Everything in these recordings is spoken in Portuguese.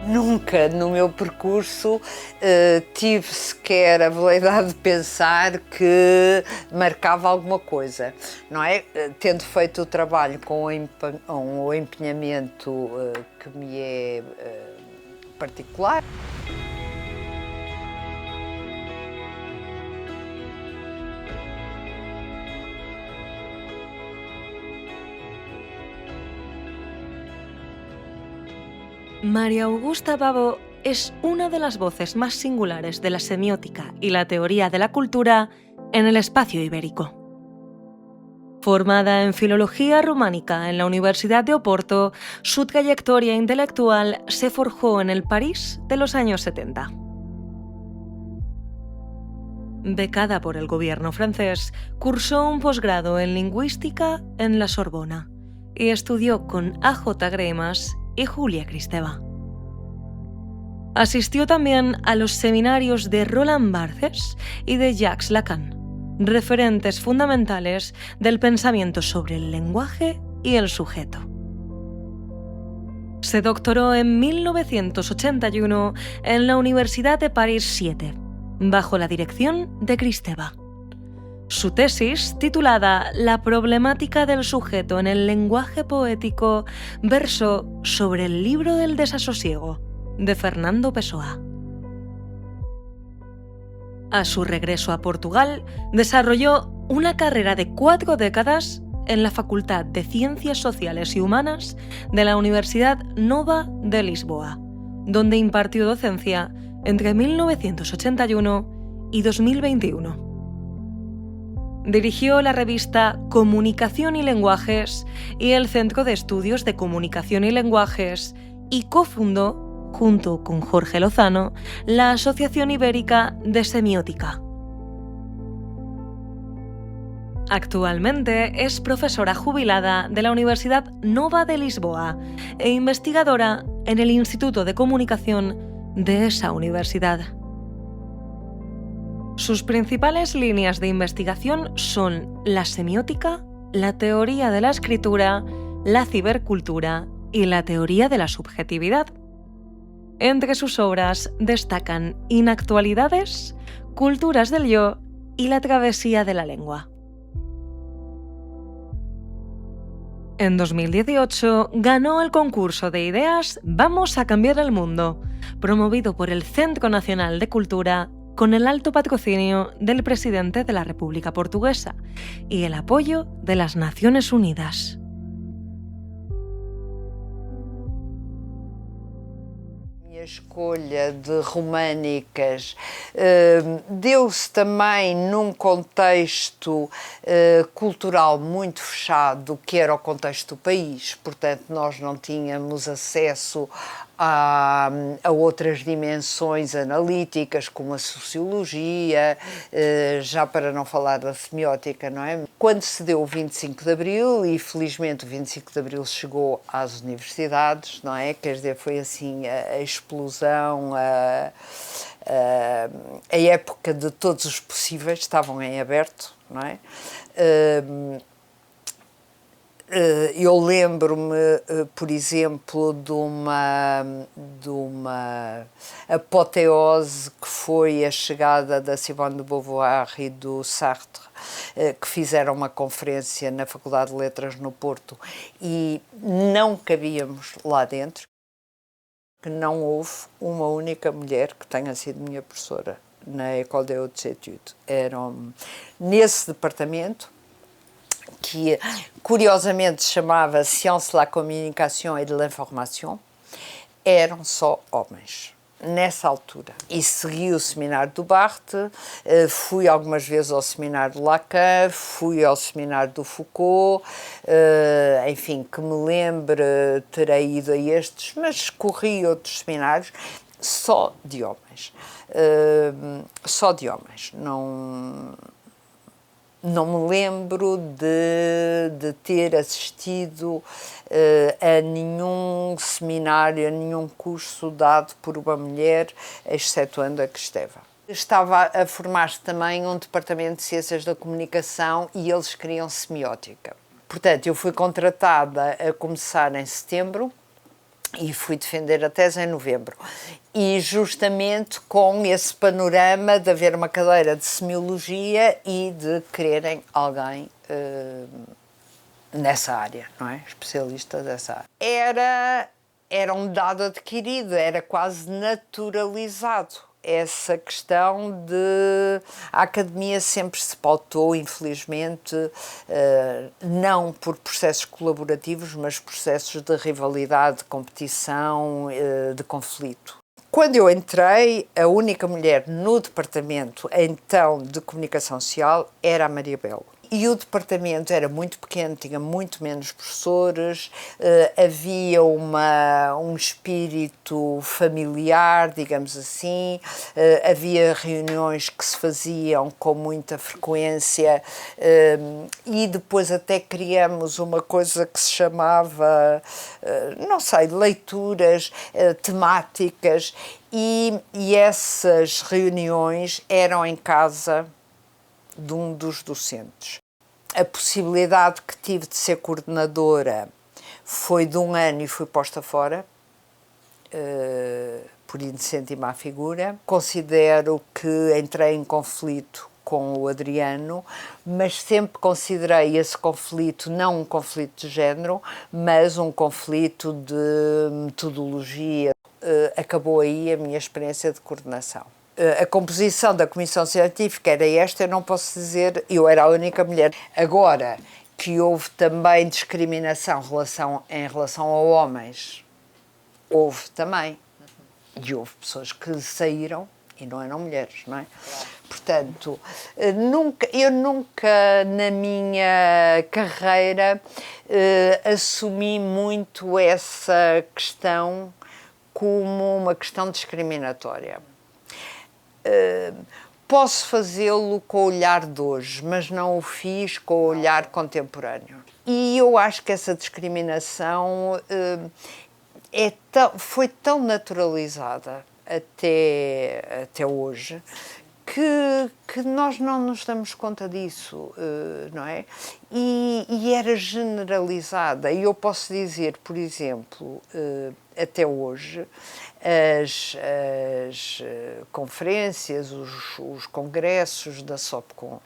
Nunca no meu percurso tive sequer a veleidade de pensar que marcava alguma coisa, não é? Tendo feito o trabalho com o empenhamento que me é particular. María Augusta Babo es una de las voces más singulares de la semiótica y la teoría de la cultura en el espacio ibérico. Formada en filología románica en la Universidad de Oporto, su trayectoria intelectual se forjó en el París de los años 70. Becada por el gobierno francés, cursó un posgrado en lingüística en la Sorbona y estudió con A.J. Greimas y Julia Kristeva. Asistió también a los seminarios de Roland Barthes y de Jacques Lacan, referentes fundamentales del pensamiento sobre el lenguaje y el sujeto. Se doctoró en 1981 en la Universidad de París VII, bajo la dirección de Kristeva. Su tesis, titulada La problemática del sujeto en el lenguaje poético, versó sobre el libro del desasosiego, de Fernando Pessoa. A su regreso a Portugal, desarrolló una carrera de 4 décadas en la Facultad de Ciencias Sociales y Humanas de la Universidad Nova de Lisboa, donde impartió docencia entre 1981 y 2021. Dirigió la revista Comunicación y Lenguajes y el Centro de Estudios de Comunicación y Lenguajes y cofundó, junto con Jorge Lozano, la Asociación Ibérica de Semiótica. Actualmente es profesora jubilada de la Universidad Nova de Lisboa e investigadora en el Instituto de Comunicación de esa universidad. Sus principales líneas de investigación son la semiótica, la teoría de la escritura, la cibercultura y la teoría de la subjetividad. Entre sus obras destacan Inactualidades, Culturas del yo y La travesía de la lengua. En 2018 ganó el concurso de ideas Vamos a cambiar el mundo, promovido por el Centro Nacional de Cultura con el alto patrocinio del presidente de la República Portuguesa y el apoyo de las Naciones Unidas. A escolha de românicas deu-se também num contexto cultural muito fechado, que era o contexto do país, portanto nós não tínhamos acesso a outras dimensões analíticas, como a sociologia, já para não falar da semiótica, não é? Quando se deu o 25 de Abril, e felizmente o 25 de Abril chegou às universidades, não é? Quer dizer, foi assim a explosão, a época de todos os possíveis, estavam em aberto, não é? Eu lembro-me, por exemplo, de uma apoteose que foi a chegada da Simone de Beauvoir e do Sartre, que fizeram uma conferência na Faculdade de Letras no Porto e não cabíamos lá dentro, que não houve uma única mulher que tenha sido minha professora na École des Hautes Études. Eram nesse departamento, que curiosamente se chamava Sciences de la Communication et de l'Information, eram só homens, nessa altura. E segui o seminário do Barthes, fui algumas vezes ao seminário do Lacan, fui ao seminário do Foucault, enfim, que me lembre, terei ido a estes, mas corri outros seminários, só de homens. Só de homens, não me lembro de ter assistido a nenhum seminário, a nenhum curso dado por uma mulher, excetuando a Kristeva. Estava a formar-se também um departamento de Ciências da Comunicação e eles queriam semiótica. Portanto, eu fui contratada a começar em setembro e fui defender a tese em novembro. E justamente com esse panorama de haver uma cadeira de semiologia e de quererem alguém nessa área, não é? Especialista dessa área. Era um dado adquirido, era quase naturalizado. Essa questão de... A academia sempre se pautou, infelizmente, não por processos colaborativos, mas processos de rivalidade, de competição, de conflito. Quando eu entrei, a única mulher no departamento, então, de comunicação social, era a Maria Belo. E o departamento era muito pequeno, tinha muito menos professores, havia um espírito familiar, digamos assim, havia reuniões que se faziam com muita frequência e depois até criamos uma coisa que se chamava, não sei, leituras temáticas e essas reuniões eram em casa de um dos docentes. A possibilidade que tive de ser coordenadora foi de 1 ano e fui posta fora, por indecente e má figura. Considero que entrei em conflito com o Adriano, mas sempre considerei esse conflito não um conflito de género, mas um conflito de metodologia. Acabou aí a minha experiência de coordenação. A composição da comissão científica era esta, eu não posso dizer, eu era a única mulher. Agora, que houve também discriminação em relação a homens, houve também. E houve pessoas que saíram e não eram mulheres, não é? Portanto, eu nunca na minha carreira assumi muito essa questão como uma questão discriminatória. Posso fazê-lo com o olhar de hoje, mas não o fiz com o olhar contemporâneo. E eu acho que essa discriminação foi tão naturalizada até hoje que nós não nos damos conta disso, não é? E era generalizada. E eu posso dizer, por exemplo, até hoje, as conferências, os congressos da SOPCON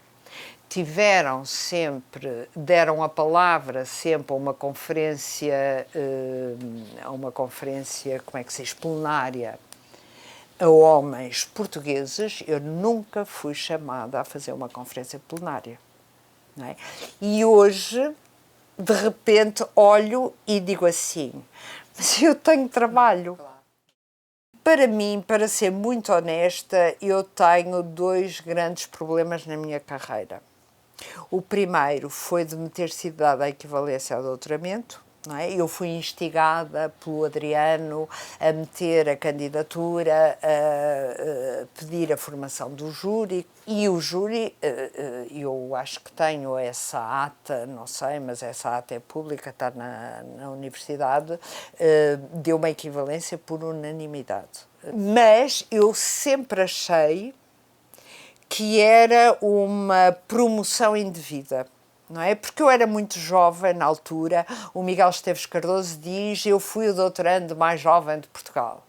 deram a palavra sempre a uma conferência, como é que se diz, plenária, a homens portugueses. Eu nunca fui chamada a fazer uma conferência plenária, não é? E hoje, de repente, olho e digo assim, mas eu tenho trabalho. Para mim, para ser muito honesta, eu tenho 2 grandes problemas na minha carreira. O primeiro foi de me ter sido dada a equivalência ao doutoramento, não é? Eu fui instigada pelo Adriano a meter a candidatura, a pedir a formação do júri, e o júri, eu acho que tenho essa ata, não sei, mas essa ata é pública, está na universidade, deu uma equivalência por unanimidade. Mas eu sempre achei que era uma promoção indevida, não é? Porque eu era muito jovem na altura. O Miguel Esteves Cardoso diz: eu fui o doutorando mais jovem de Portugal.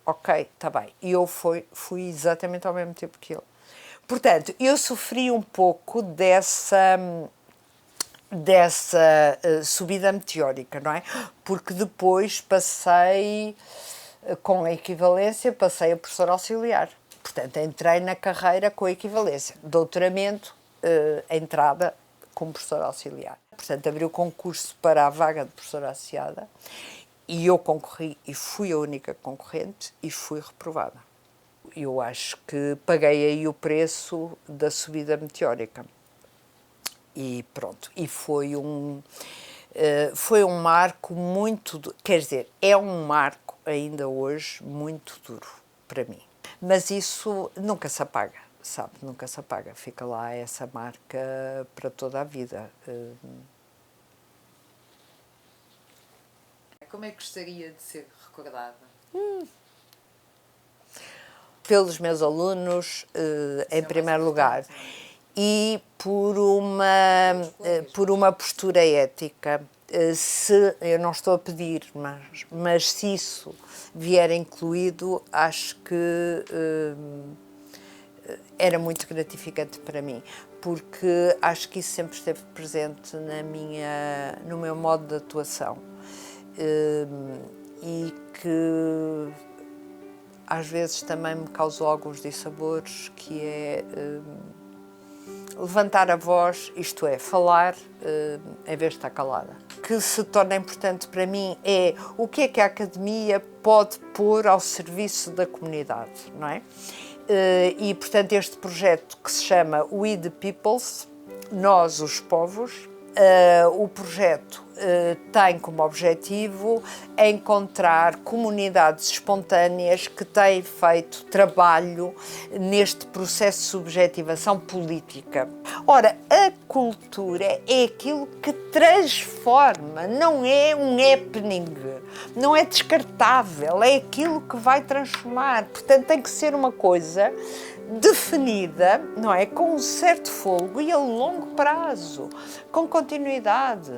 Ok, está bem. E eu fui exatamente ao mesmo tempo que ele. Portanto, eu sofri um pouco dessa subida meteórica, não é? Porque depois passei, com a equivalência, passei a professora auxiliar. Portanto, entrei na carreira com a equivalência. Doutoramento, entrada como professora auxiliar. Portanto, abri o concurso para a vaga de professora associada e eu concorri e fui a única concorrente e fui reprovada. Eu acho que paguei aí o preço da subida meteórica. E pronto, e foi um marco muito, quer dizer, é um marco ainda hoje muito duro para mim. Mas isso nunca se apaga, sabe? Nunca se apaga. Fica lá essa marca para toda a vida. Como é que gostaria de ser recordada? Pelos meus alunos, em primeiro lugar. E por uma postura ética Se eu não estou a pedir, mas se isso vier incluído, acho que era muito gratificante para mim, porque acho que isso sempre esteve presente no meu modo de atuação, e que às vezes também me causou alguns dissabores, que é levantar a voz, isto é, falar em vez de estar calada. O que se torna importante para mim é o que é que a academia pode pôr ao serviço da comunidade, não é? E, portanto, este projeto que se chama We the Peoples, Nós os Povos, o projeto tem como objetivo encontrar comunidades espontâneas que têm feito trabalho neste processo de subjetivação política. Ora, a cultura é aquilo que transforma, não é um happening, não é descartável, é aquilo que vai transformar. Portanto, tem que ser uma coisa definida, não é? Com um certo fôlego e a longo prazo, com continuidade.